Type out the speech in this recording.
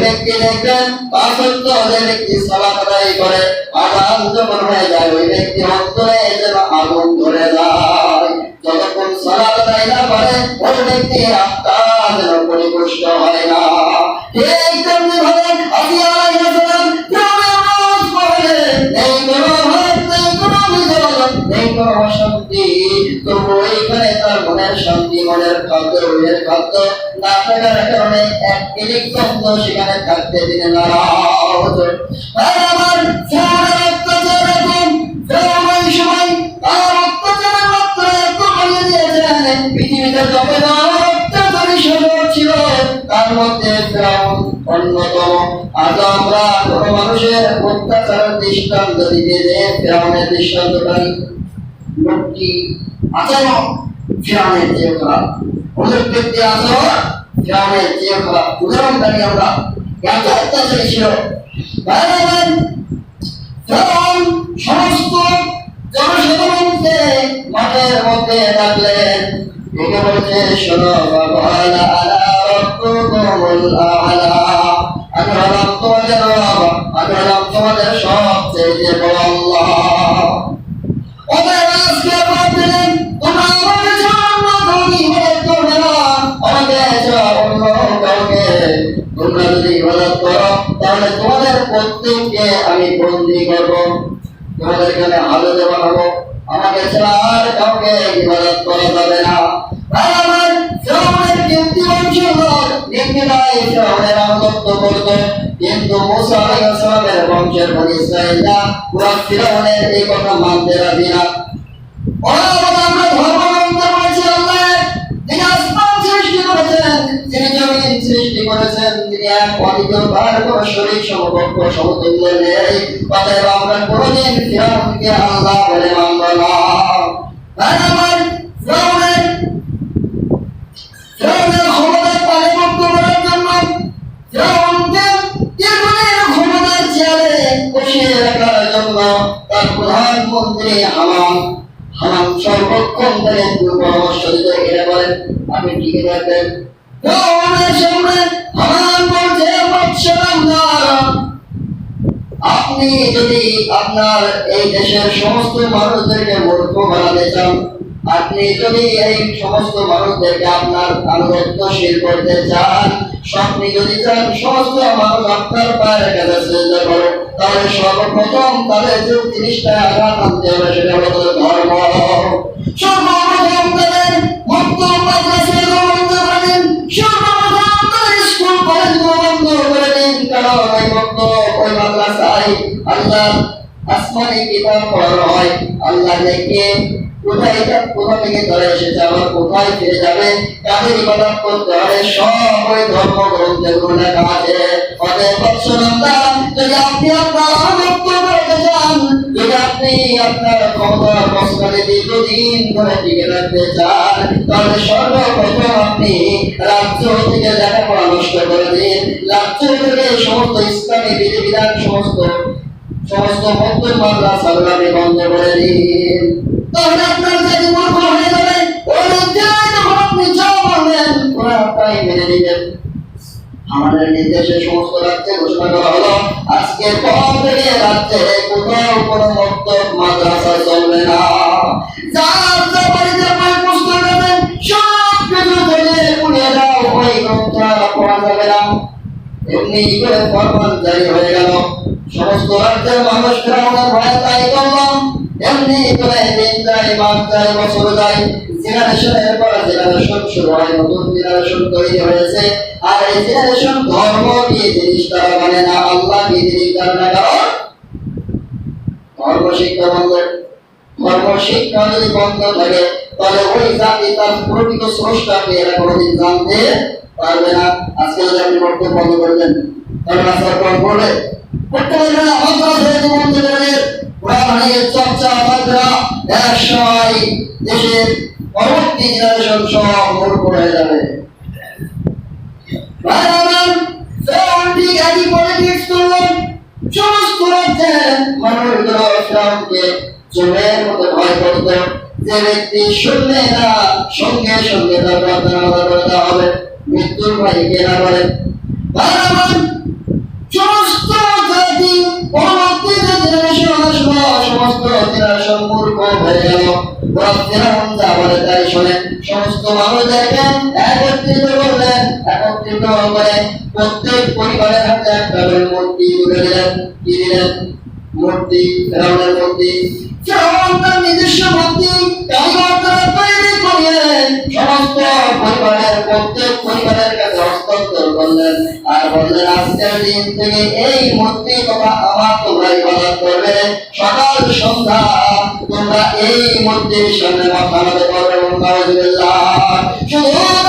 ব্যক্তি দেখবেন পাঁচ ওয়াক্ত যে ব্যক্তি সালাত আদায় করে আযান যখন হয়ে যায় ওই ব্যক্তি অন্তরে যেন আগুন ধরে যায়। যতক্ষণ সালাত আদায় না করে ওই ব্যক্তি আত্মা যেন পরিপুষ্ট হয় না। এই তেমনি ভাবে আলী আলাইহিস সালাম নামাজ পড়ে এই কোনো শান্তি তবু এইখানে তার মনের শান্তি, মনের খাদ্য, রুহের খাদ্য না থাকার কারণে এক মিনিট গন্ধ সেখানে থাকতে দিনে না। আমার অত্যাচার এখন সময় তার অত্যাচারের মাত্রা এত বাড়িয়ে দিয়েছেন, পৃথিবীতে যত অত্যাচারী শাসক ছিল তার মধ্যে ফিরআউন অন্যতম। আজ আমরা কোনো মানুষের অত্যাচারের দৃষ্টান্ত দিতে যে ফিরআউনের দৃষ্টান্তটা লোকটি আচরণ ফিরআউনের চেয়ে খারাপ, ওদের ব্যক্তি আচরণ ফিরআউনের চেয়ে খারাপ। উদাহরণ জানি আমরা এত অত্যাচারী ছিল। ফিরআউন সমস্ত জনসাধারণকে মাঠের মধ্যে ডাকলেন, ডেকে বলছে শোনো বাবা আলা রাব্বুকুমুল আ'লা, আমি হলাম তোমাদের রব, আমি হলাম তোমাদের সবচেয়ে বড় আল্লাহ। তোমরা যদি ইবাদত করো তাহলে তোমাদের প্রত্যেককে আমি বন্দী করবো, তোমাদের এখানে হাজতে বানাবো, আমাকে ছাড়া আর কাউকে ইবাদত করা যাবে না। আমার ফিরআউনের কীর্তি বংশধর নির্বিধায় ফিরআউনের আনুগত্য করত, কিন্তু মুসা আলাইহিস সালামের বংশের বনি ইসরাঈলরা পুরো ফিরআউনের এই কথা মানতে রাজি না। আমরা ধর্ম মানতে বলেছি আল্লাহ, যিনি আসমান সৃষ্টি করেছেন, যিনি জমিন সৃষ্টি করেছেন, তিনি এক অদ্বিতীয়, তার কোনো শরীক সমকক্ষ সমতুল্য নেই। অতএব আমরা কোনদিন ফিরআউনকে আল্লাহ বলে মানব না। আমার ফিরআউনের ক্ষমতা পাকাপোক্ত করার জন্য ফিরআউনকে দীর্ঘদিন ক্ষমতার চেয়ারে বসিয়ে রাখার জন্য তার প্রধানমন্ত্রী হামান সর্বক্ষণ তাদের পরামর্শ দিতে এরা বলেন আপনি টিকে থাকবেন। ফিরআউনের সামনে হামান বলছে আপনি যদি আপনার এই দেশের সমস্ত মানুষদেরকে মূর্খ বানাতে চান, আপনি যদি এই সমস্ত মানুষদেরকে আপনার আনুগত্যশীল করতে চান, আপনি যদি চান সমস্ত মানুষ আপনার পায়ের কাছে সিজদা করে, তাহলে সর্বপ্রথম তাদের যে জিনিসটা আঘাত আনতে হবে সেটা হলো ধর্ম। সর্বপ্রথম তাদের ভক্ত মাদ্রাসা বন্ধ করে দিন, সর্বপ্রথম তাদের স্কুল কলেজ বন্ধ করে দিন, কারণ ওই ভক্ত ওই মাদ্রাসায় আল্লাহ আসমানি কিতাব পড়ানো হয়। আল্লাহ দেখে কোথায় কোথা থেকে ধরে এসেছে, আবার কোথায় ফিরে যাবে, কাদের ইবাদত করতে হবে, সব ওই ধর্মগ্রন্থের লেখা আছে। অতএব বৎসলতা, যদি আপনি আপনার আনুগত্য করতে চান, যদি আপনি আপনার ক্ষমতার মসনদে দীর্ঘদিন ধরে টিকে রাখতে চান, তাহলে সর্বপ্রথম আপনি রাজ্য থেকে লেখাপড়া নষ্ট করে দিন, রাজ্য থেকে সমস্ত ইসলামী বিধিবিধান সমস্ত মন্ত্র মাদ্রাসাগুলো আপনি বন্ধ করে দিন। তাহলে আপনার যে মূর্খ হয়ে যাবে, ওই রাজ্যে যখন আপনি যা বলবেন ওরা তাই মেনে নেবেন। আমাদের নির্দেশে সমস্ত রাজ্যে ঘোষণা করা হলো আজকে পর থেকে রাজ্যে কোথাও কোনো মক্তব মাদ্রাসা চলবে না। যার যা বাড়িতে বই পুস্তক দেবেন সব কিছু থেকে উড়িয়ে দাও, ওই গ্রন্থ পড়া যাবে না। এমনি করে ফরমান জারি হয়ে গেল। সমস্ত রাজ্যের মানুষ ফিরআউনের ভয়ে তাই করলো। এমনি করে দিন যায়, মাস যায়, বছর যায়, জেনারেশনের পর জেনারেশন শুরু হয়, নতুন জেনারেশন তৈরি হয়েছে। আর এই জেনারেশন ধর্ম কি জিনিস তারা মানে না, আল্লাহ কি জিনিস তারা না, কারণ ধর্ম শিক্ষা বন্ধ। ধর্ম শিক্ষা যদি বন্ধ থাকে তাহলে ওই জাতি তার প্রকৃত স্রষ্টাকে এরা কোনোদিন জানতে পারবে না। আজকে যদি আপনি বক্তব্য বন্ধ করে দেন তাহলে রাস্তার পর পড়বে চর্চা বাদরা একসময় দেশের পরবর্তী জেনারেশন সব মূর্খ হয়ে যাবে। সমস্ত রাজ্যের মানুষগুলো ফিরআউনকে চোরের মতো ভয় করত, যে ব্যক্তি শুনবে না সঙ্গে সঙ্গে তার প্রার্থনা করে দেওয়া হবে, মৃত্যুর ভয় কে না বলে। সব মূর্খ হয়ে গেল। ওরা ফিরআউন যা বলে তাই শোনেন। সমস্ত মানুষদেরকে একত্রিত করলেন, একত্রিত করে প্রত্যেক পরিবারের হাতে একটা করে মূর্তি তুলে দিলেন। কি দিলেন? মূর্তি, ফিরআউনের মূর্তি। ফিরআউন তার নিজস্ব মূর্তি কারিগর দ্বারা তৈরি করিলেন, সমস্ত পরিবারের প্রত্যেক পরিবারের কাছে হস্তান্তর করলেন আর বললেন, আজকের দিন থেকে এই মূর্তি কথা আমার তোমরা ইবাদত করবে, সকাল সন্ধ্যা তোমরা এই মূর্তির সামনে মাথা নত করবে। শুধু